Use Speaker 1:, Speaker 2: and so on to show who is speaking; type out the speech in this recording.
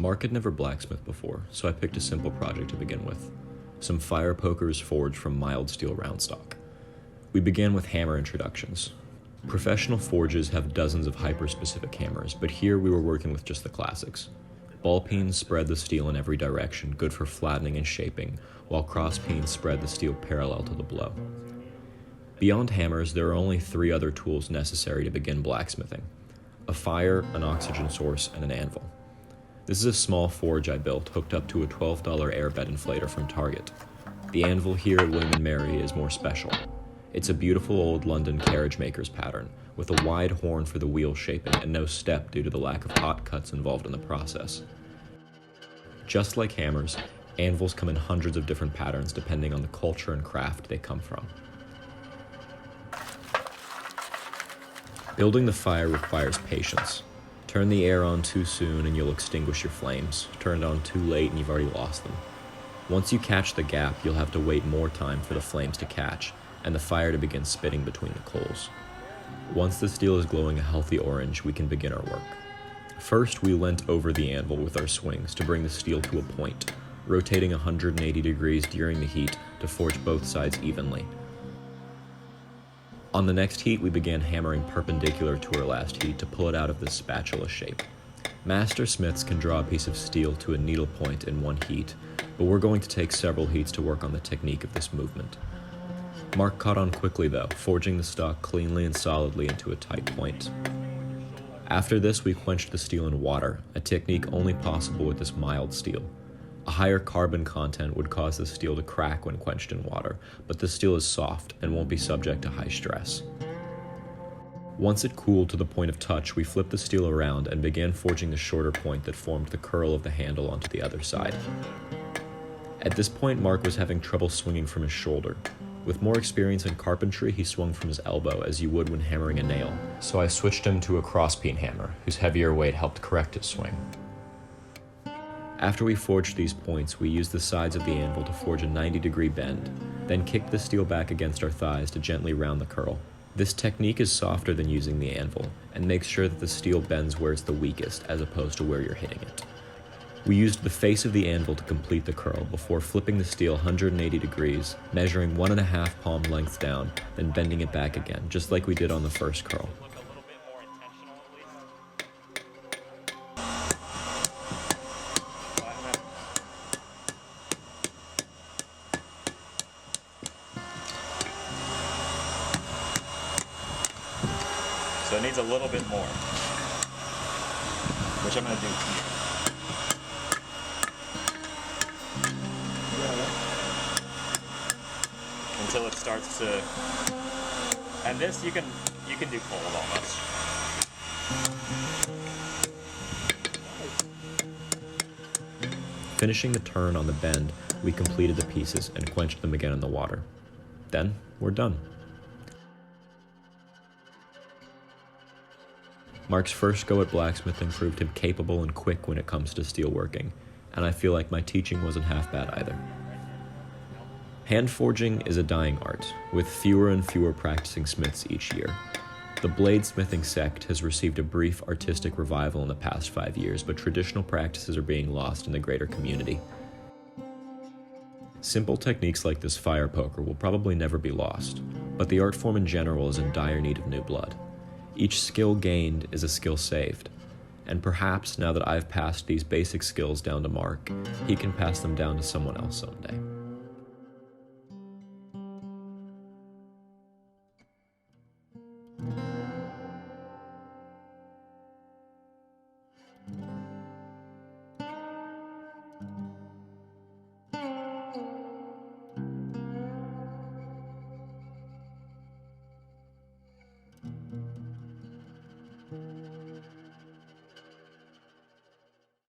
Speaker 1: Mark had never blacksmithed before, so I picked a simple project to begin with. Some fire pokers forged from mild steel round stock. We began with hammer introductions. Professional forges have dozens of hyper-specific hammers, but here we were working with just the classics. Ball peens spread the steel in every direction, good for flattening and shaping, while cross peens spread the steel parallel to the blow. Beyond hammers, there are only 3 other tools necessary to begin blacksmithing: a fire, an oxygen source, and an anvil. This is a small forge I built, hooked up to a $12 airbed inflator from Target. The anvil here at William & Mary is more special. It's a beautiful old London carriage maker's pattern, with a wide horn for the wheel shaping and no step due to the lack of hot cuts involved in the process. Just like hammers, anvils come in hundreds of different patterns depending on the culture and craft they come from. Building the fire requires patience. Turn the air on too soon and you'll extinguish your flames. Turn it on too late and you've already lost them. Once you catch the gap, you'll have to wait more time for the flames to catch and the fire to begin spitting between the coals. Once the steel is glowing a healthy orange, we can begin our work. First, we leant over the anvil with our swings to bring the steel to a point, rotating 180 degrees during the heat to forge both sides evenly. On the next heat, we began hammering perpendicular to our last heat to pull it out of this spatula shape. Master smiths can draw a piece of steel to a needle point in one heat, but we're going to take several heats to work on the technique of this movement. Mark caught on quickly though, forging the stock cleanly and solidly into a tight point. After this, we quenched the steel in water, a technique only possible with this mild steel. A higher carbon content would cause the steel to crack when quenched in water, but the steel is soft and won't be subject to high stress. Once it cooled to the point of touch, we flipped the steel around and began forging the shorter point that formed the curl of the handle onto the other side. At this point, Mark was having trouble swinging from his shoulder. With more experience in carpentry, he swung from his elbow as you would when hammering a nail, so I switched him to a cross-peen hammer, whose heavier weight helped correct his swing. After we forged these points, we used the sides of the anvil to forge a 90-degree bend, then kicked the steel back against our thighs to gently round the curl. This technique is softer than using the anvil, and makes sure that the steel bends where it's the weakest as opposed to where you're hitting it. We used the face of the anvil to complete the curl before flipping the steel 180 degrees, measuring 1.5 palm lengths down, then bending it back again, just like we did on the first curl.
Speaker 2: So it needs a little bit more, which I'm going to do here. Until it starts to, and this you can do cold almost.
Speaker 1: Finishing the turn on the bend, we completed the pieces and quenched them again in the water. Then, we're done. Mark's first go at blacksmithing proved him capable and quick when it comes to steelworking, and I feel like my teaching wasn't half bad either. Hand forging is a dying art, with fewer and fewer practicing smiths each year. The bladesmithing sect has received a brief artistic revival in the past 5 years, but traditional practices are being lost in the greater community. Simple techniques like this fire poker will probably never be lost, but the art form in general is in dire need of new blood. Each skill gained is a skill saved, and perhaps now that I've passed these basic skills down to Mark, he can pass them down to someone else someday.